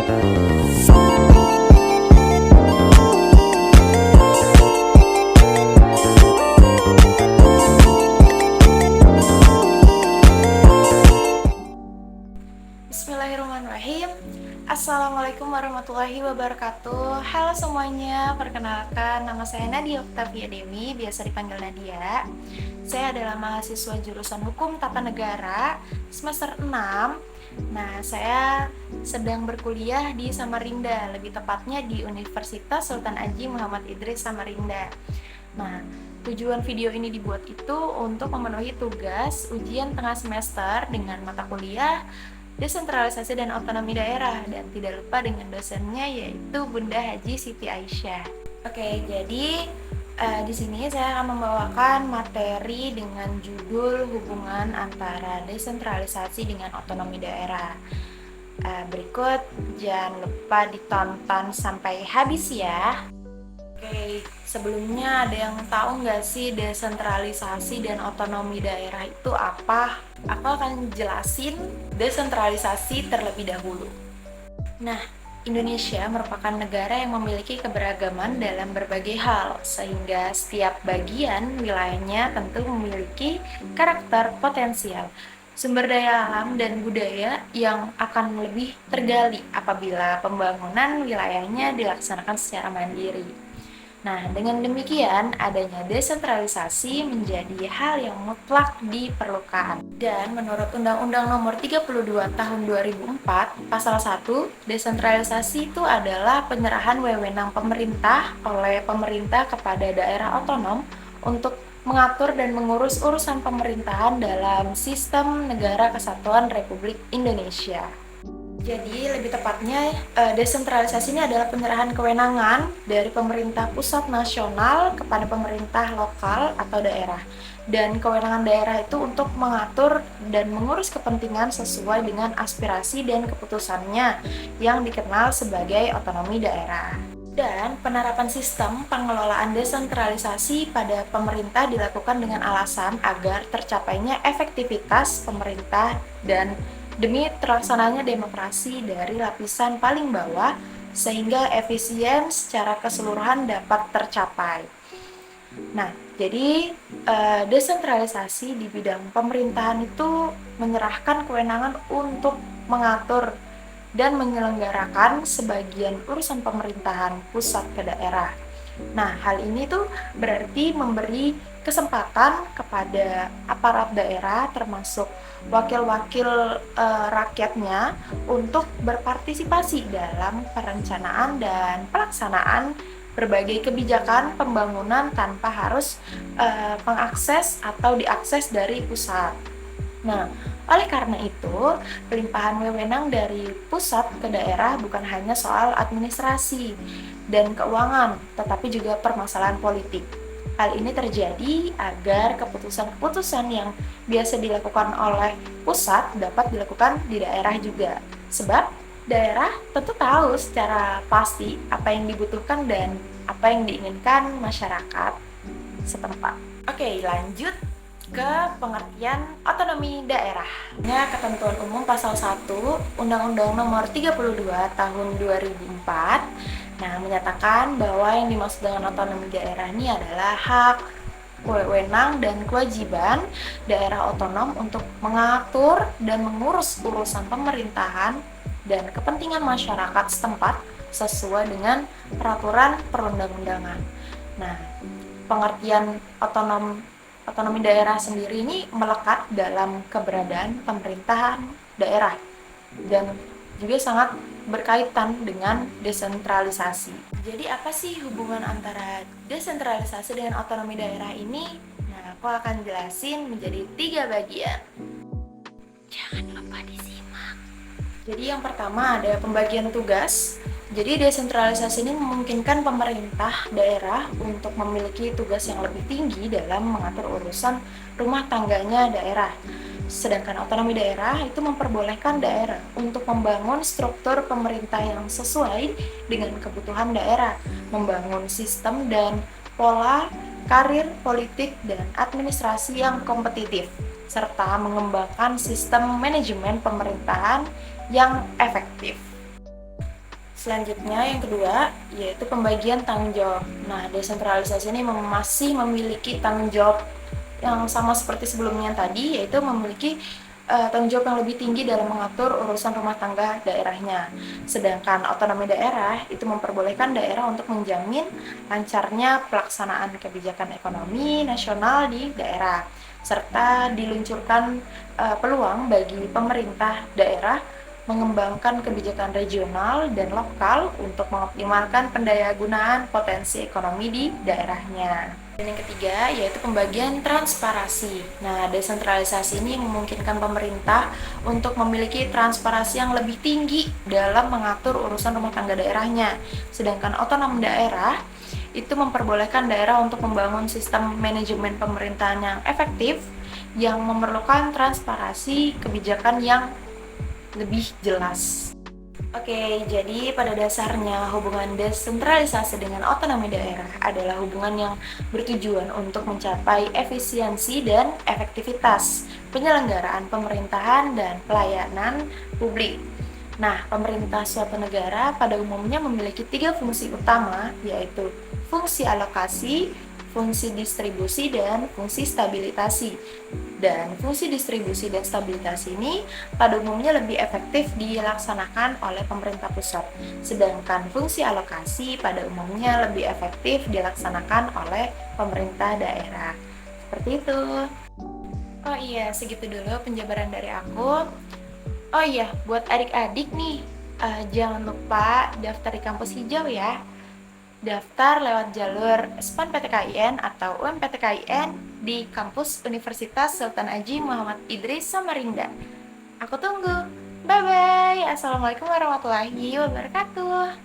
Bismillahirrahmanirrahim. Assalamualaikum warahmatullahi wabarakatuh. Halo semuanya, perkenalkan nama saya Nadia Octavia Dewi, biasa dipanggil Nadia. Saya adalah mahasiswa jurusan Hukum Tata Negara semester 6. Nah, saya sedang berkuliah di Samarinda, lebih tepatnya di Universitas Sultan Haji Muhammad Idris Samarinda. Nah, tujuan video ini dibuat itu untuk memenuhi tugas ujian tengah semester dengan mata kuliah desentralisasi dan otonomi daerah, dan tidak lupa dengan dosennya yaitu Bunda Haji Siti Aisyah. Oke, jadi di sini saya akan membawakan materi dengan judul hubungan antara desentralisasi dengan otonomi daerah. Berikut jangan lupa ditonton sampai habis ya. Oke, sebelumnya ada yang tahu nggak sih desentralisasi dan otonomi daerah itu apa? Aku akan jelasin desentralisasi terlebih dahulu. Nah, Indonesia merupakan negara yang memiliki keberagaman dalam berbagai hal, sehingga setiap bagian wilayahnya tentu memiliki karakter potensial, sumber daya alam dan budaya yang akan lebih tergali apabila pembangunan wilayahnya dilaksanakan secara mandiri. Nah, dengan demikian, adanya desentralisasi menjadi hal yang mutlak diperlukan. Dan menurut Undang-Undang Nomor 32 Tahun 2004, Pasal 1, desentralisasi itu adalah penyerahan wewenang pemerintah oleh pemerintah kepada daerah otonom untuk mengatur dan mengurus urusan pemerintahan dalam sistem Negara Kesatuan Republik Indonesia. Jadi lebih tepatnya desentralisasi ini adalah penyerahan kewenangan dari pemerintah pusat nasional kepada pemerintah lokal atau daerah. Dan kewenangan daerah itu untuk mengatur dan mengurus kepentingan sesuai dengan aspirasi dan keputusannya yang dikenal sebagai otonomi daerah. Dan penerapan sistem pengelolaan desentralisasi pada pemerintah dilakukan dengan alasan agar tercapainya efektivitas pemerintah dan demi terlaksananya demokrasi dari lapisan paling bawah sehingga efisien secara keseluruhan dapat tercapai. Nah, jadi desentralisasi di bidang pemerintahan itu menyerahkan kewenangan untuk mengatur dan menyelenggarakan sebagian urusan pemerintahan pusat ke daerah. Nah, hal ini tuh berarti memberi kesempatan kepada aparat daerah termasuk wakil-wakil rakyatnya untuk berpartisipasi dalam perencanaan dan pelaksanaan berbagai kebijakan pembangunan tanpa harus mengakses atau diakses dari pusat. Nah, oleh karena itu, pelimpahan wewenang dari pusat ke daerah bukan hanya soal administrasi dan keuangan, tetapi juga permasalahan politik. Hal ini terjadi agar keputusan-keputusan yang biasa dilakukan oleh pusat dapat dilakukan di daerah juga. Sebab daerah tentu tahu secara pasti apa yang dibutuhkan dan apa yang diinginkan masyarakat setempat. Oke, lanjut ke pengertian otonomi daerah. Ketentuan Umum Pasal 1 Undang-Undang Nomor 32 Tahun 2004 menyatakan bahwa yang dimaksud dengan otonomi daerah ini adalah hak, wewenang, dan kewajiban daerah otonom untuk mengatur dan mengurus urusan pemerintahan dan kepentingan masyarakat setempat sesuai dengan peraturan perundang-undangan. Nah, pengertian otonomi daerah sendiri ini melekat dalam keberadaan pemerintahan daerah dan juga sangat berkaitan dengan desentralisasi. Jadi apa sih hubungan antara desentralisasi dengan otonomi daerah ini? Nah, aku akan jelasin menjadi 3 bagian. Jangan lupa disimak. Jadi yang pertama ada pembagian tugas. Jadi desentralisasi ini memungkinkan pemerintah daerah untuk memiliki tugas yang lebih tinggi dalam mengatur urusan rumah tangganya daerah. Sedangkan otonomi daerah itu memperbolehkan daerah untuk membangun struktur pemerintah yang sesuai dengan kebutuhan daerah, membangun sistem dan pola karir politik dan administrasi yang kompetitif, serta mengembangkan sistem manajemen pemerintahan yang efektif. Selanjutnya yang kedua yaitu pembagian tanggung jawab. Nah, desentralisasi ini masih memiliki tanggung jawab yang sama seperti sebelumnya tadi, yaitu memiliki tanggung jawab yang lebih tinggi dalam mengatur urusan rumah tangga daerahnya. Sedangkan otonomi daerah itu memperbolehkan daerah untuk menjamin lancarnya pelaksanaan kebijakan ekonomi nasional di daerah, serta diluncurkan peluang bagi pemerintah daerah mengembangkan kebijakan regional dan lokal untuk mengoptimalkan pendayagunaan potensi ekonomi di daerahnya. Dan yang ketiga yaitu pembagian transparansi. Nah, desentralisasi ini memungkinkan pemerintah untuk memiliki transparansi yang lebih tinggi dalam mengatur urusan rumah tangga daerahnya. Sedangkan otonom daerah itu memperbolehkan daerah untuk membangun sistem manajemen pemerintahan yang efektif yang memerlukan transparansi kebijakan yang lebih jelas. Oke, jadi pada dasarnya hubungan desentralisasi dengan otonomi daerah adalah hubungan yang bertujuan untuk mencapai efisiensi dan efektivitas penyelenggaraan pemerintahan dan pelayanan publik. Nah, pemerintah suatu negara pada umumnya memiliki 3 fungsi utama, yaitu fungsi alokasi, fungsi distribusi, dan fungsi stabilitasi. Dan fungsi distribusi dan stabilitas ini pada umumnya lebih efektif dilaksanakan oleh pemerintah pusat, sedangkan fungsi alokasi pada umumnya lebih efektif dilaksanakan oleh pemerintah daerah. Seperti itu. Oh iya, segitu dulu penjabaran dari aku. Oh iya, buat adik-adik nih, jangan lupa daftar di kampus hijau ya. Daftar lewat jalur SPAN PTKIN atau UMPTKIN di kampus Universitas Sultan Haji Muhammad Idris Samarinda. Aku tunggu. Bye-bye. Assalamualaikum warahmatullahi wabarakatuh.